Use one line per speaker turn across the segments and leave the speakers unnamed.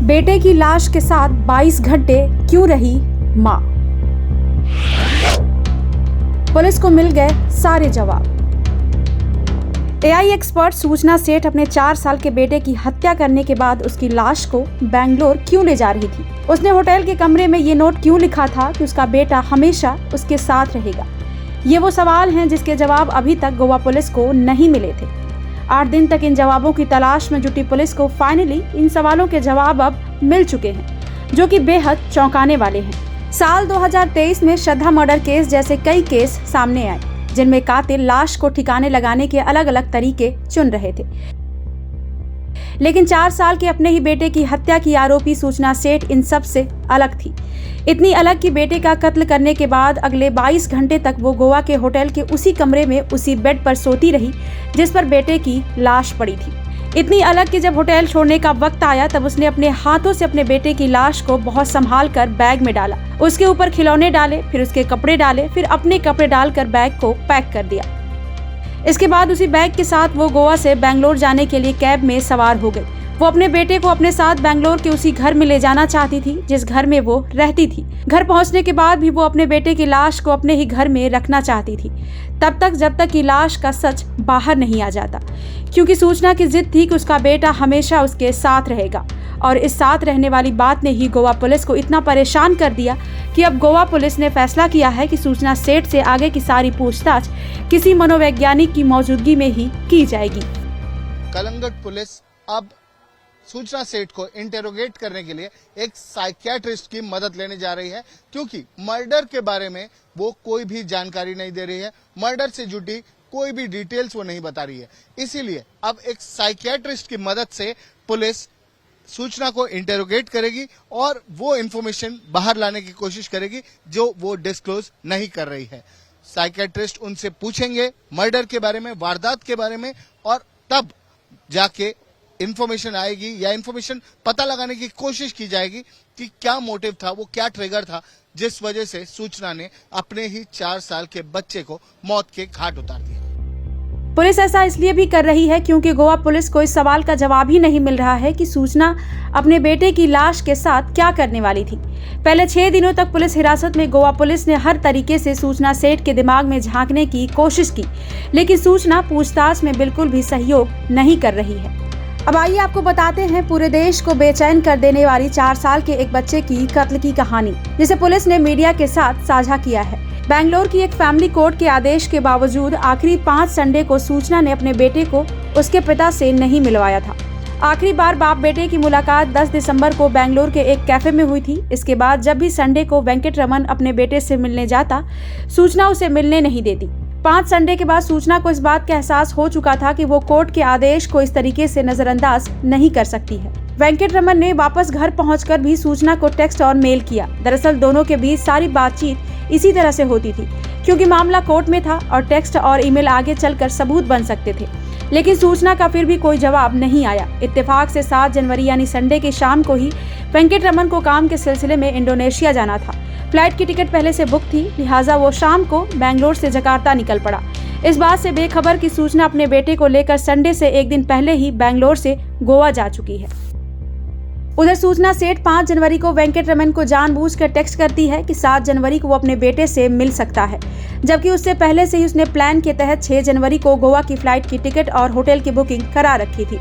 बेटे की लाश के साथ 22 घंटे क्यों रही मां? पुलिस को मिल गए सारे जवाब। एआई एक्सपर्ट सूचना सेठ अपने 4 साल के बेटे की हत्या करने के बाद उसकी लाश को बेंगलोर क्यों ले जा रही थी? उसने होटल के कमरे में ये नोट क्यों लिखा था कि उसका बेटा हमेशा उसके साथ रहेगा? ये वो सवाल हैं जिसके जवाब अभी तक गोवा पुलिस को नहीं मिले थे। 8 दिन तक इन जवाबों की तलाश में जुटी पुलिस को फाइनली इन सवालों के जवाब अब मिल चुके हैं, जो कि बेहद चौंकाने वाले हैं। साल 2023 में श्रद्धा मर्डर केस जैसे कई केस सामने आए, जिनमें कातिल लाश को ठिकाने लगाने के अलग अलग तरीके चुन रहे थे। लेकिन 4 साल के अपने ही बेटे की हत्या की आरोपी सूचना सेठ इन सब से अलग थी। इतनी अलग कि बेटे का कत्ल करने के बाद अगले 22 घंटे तक वो गोवा के होटल के उसी कमरे में उसी बेड पर सोती रही जिस पर बेटे की लाश पड़ी थी। इतनी अलग कि जब होटल छोड़ने का वक्त आया तब उसने अपने हाथों से अपने बेटे की लाश को बहुत संभाल कर बैग में डाला, उसके ऊपर खिलौने डाले, फिर उसके कपड़े डाले, फिर अपने कपड़े डालकर बैग को पैक कर दिया। इसके बाद उसी बैग के साथ वो गोवा से बेंगलोर जाने के लिए कैब में सवार हो गई। वो अपने बेटे को अपने साथ बेंगलोर के उसी घर में ले जाना चाहती थी जिस घर में वो रहती थी। घर पहुंचने के बाद भी वो अपने बेटे की लाश को अपने ही घर में रखना चाहती थी, तब तक जब तक कि लाश का सच बाहर नहीं आ जाता, क्योंकि सूचना की जिद थी कि उसका बेटा हमेशा उसके साथ रहेगा। और इस साथ रहने वाली बात ने ही गोवा पुलिस को इतना परेशान कर दिया कि अब गोवा पुलिस ने फैसला किया है कि सूचना सेठ से आगे की सारी पूछताछ किसी मनोवैज्ञानिक की मौजूदगी में ही की जाएगी।
कलंगट पुलिस अब सूचना सेठ को इंटेरोगेट करने के लिए एक साइकियाट्रिस्ट की मदद लेने जा रही है, क्योंकि मर्डर के बारे में वो कोई भी जानकारी नहीं दे रही है, मर्डर से जुड़ी कोई भी डिटेल्स वो नहीं बता रही है। इसीलिए अब एक साइकियाट्रिस्ट की मदद से पुलिस सूचना को इंटेरोगेट करेगी और वो इंफॉर्मेशन बाहर लाने की कोशिश करेगी जो वो डिस्क्लोज नहीं कर रही है। साइकियाट्रिस्ट उनसे पूछेंगे मर्डर के बारे में, वारदात के बारे में, और तब जाके इंफॉर्मेशन आएगी या इंफॉर्मेशन पता लगाने की कोशिश की जाएगी कि क्या मोटिव था, वो क्या ट्रिगर था जिस वजह से सूचना ने अपने ही 4 साल के बच्चे को मौत के घाट उतार दिया।
पुलिस ऐसा इसलिए भी कर रही है क्योंकि गोवा पुलिस को इस सवाल का जवाब ही नहीं मिल रहा है कि सूचना अपने बेटे की लाश के साथ क्या करने वाली थी। पहले 6 दिनों तक पुलिस हिरासत में गोवा पुलिस ने हर तरीके से सूचना सेठ के दिमाग में झांकने की कोशिश की, लेकिन सूचना पूछताछ में बिल्कुल भी सहयोग नहीं कर रही है। अब आइए आपको बताते हैं पूरे देश को बेचैन कर देने वाली 4 साल के एक बच्चे की कत्ल की कहानी, जिसे पुलिस ने मीडिया के साथ साझा किया है। बेंगलोर की एक फैमिली कोर्ट के आदेश के बावजूद आखिरी 5 संडे को सूचना ने अपने बेटे को उसके पिता से नहीं मिलवाया था। आखिरी बार बाप बेटे की मुलाकात 10 दिसंबर को बेंगलोर के एक कैफे में हुई थी। इसके बाद जब भी संडे को वेंकट रमन अपने बेटे से मिलने जाता, सूचना उसे मिलने नहीं देती। 5 संडे के बाद सूचना को इस बात का एहसास हो चुका था कि वो कोर्ट के आदेश को इस तरीके से नजरअंदाज नहीं कर सकती है। वेंकट रमन ने वापस घर पहुंचकर भी सूचना को टेक्स्ट और मेल किया। दरअसल दोनों के बीच सारी बातचीत इसी तरह से होती थी, क्योंकि मामला कोर्ट में था और टेक्स्ट और ईमेल आगे चलकर सबूत बन सकते थे। लेकिन सूचना का फिर भी कोई जवाब नहीं आया। इत्तेफाक से 7 जनवरी यानी संडे की शाम को ही वेंकट रमन को काम के सिलसिले में इंडोनेशिया जाना था। फ्लाइट की टिकट पहले से बुक थी, लिहाजा वो शाम को बेंगलोर से जकार्ता निकल पड़ा। इस बात से बेखबर कि सूचना अपने बेटे को लेकर संडे से एक दिन पहले ही बेंगलोर से गोवा जा चुकी है। उधर सूचना सेठ 5 जनवरी को वेंकट रमन को जानबूझकर टेक्स्ट करती है कि 7 जनवरी को वो अपने बेटे से मिल सकता है, जबकि उससे पहले से ही उसने प्लान के तहत 6 जनवरी को गोवा की फ्लाइट की टिकट और होटल की बुकिंग करा रखी थी।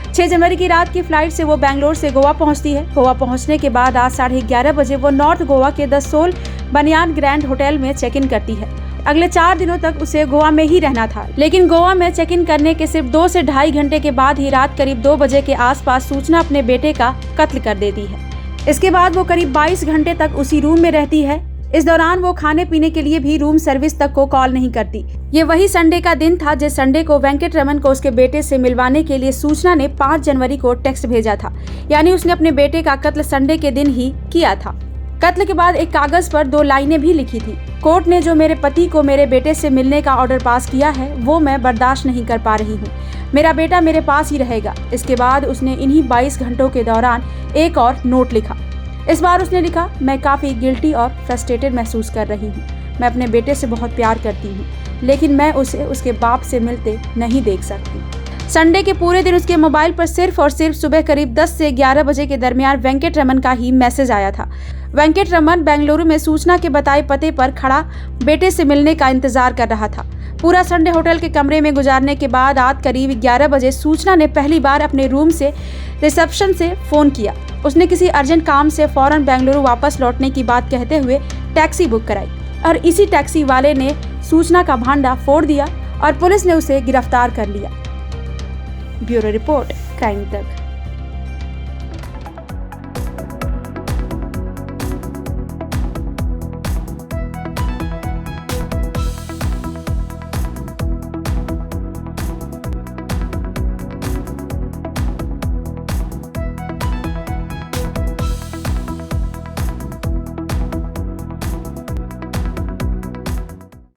6 जनवरी की रात की फ्लाइट से वो बेंगलोर से गोवा पहुंचती है। गोवा पहुंचने के बाद आज 11:30 बजे वो नॉर्थ गोवा के द सोल बनियान ग्रैंड होटल में चेक इन करती है। अगले 4 दिनों तक उसे गोवा में ही रहना था, लेकिन गोवा में चेक इन करने के सिर्फ 2 से ढाई घंटे के बाद ही रात करीब 2 बजे के आसपास सूचना अपने बेटे का कत्ल कर देती है। इसके बाद वो करीब 22 घंटे तक उसी रूम में रहती है। इस दौरान वो खाने पीने के लिए भी रूम सर्विस तक को कॉल नहीं करती। ये वही संडे का दिन था जिस संडे को वेंकट रमन को उसके बेटे से मिलवाने के लिए सूचना ने 5 जनवरी को टेक्स्ट भेजा था, यानी उसने अपने बेटे का कत्ल संडे के दिन ही किया था। कत्ल के बाद एक कागज पर 2 लाइनें भी लिखी थी। कोर्ट ने जो मेरे पति को मेरे बेटे से मिलने का ऑर्डर पास किया है वो मैं बर्दाश्त नहीं कर पा रही हूँ। मेरा बेटा मेरे पास ही रहेगा। इसके बाद उसने इन्हीं 22 घंटों के दौरान एक और नोट लिखा। इस बार उसने लिखा, मैं काफ़ी गिल्टी और फ्रस्ट्रेटेड महसूस कर रही हूँ। मैं अपने बेटे से बहुत प्यार करती हूँ, लेकिन मैं उसे उसके बाप से मिलते नहीं देख सकती। संडे के पूरे दिन उसके मोबाइल पर सिर्फ और सिर्फ सुबह करीब 10 से 11 बजे के दरमियान वेंकट रमन का ही मैसेज आया था। वेंकट रमन बेंगलुरु में सूचना के बताए पते पर खड़ा बेटे से मिलने का इंतजार कर रहा था। पूरा संडे होटल के कमरे में गुजारने के बाद रात करीब 11 बजे सूचना ने पहली बार अपने रूम से रिसेप्शन से फोन किया। उसने किसी अर्जेंट काम से फौरन बेंगलुरु वापस लौटने की बात कहते हुए टैक्सी बुक कराई और इसी टैक्सी वाले ने सूचना का भांडा फोड़ दिया और पुलिस ने उसे गिरफ्तार कर लिया। ब्यूरो रिपोर्ट, क्राइम तक।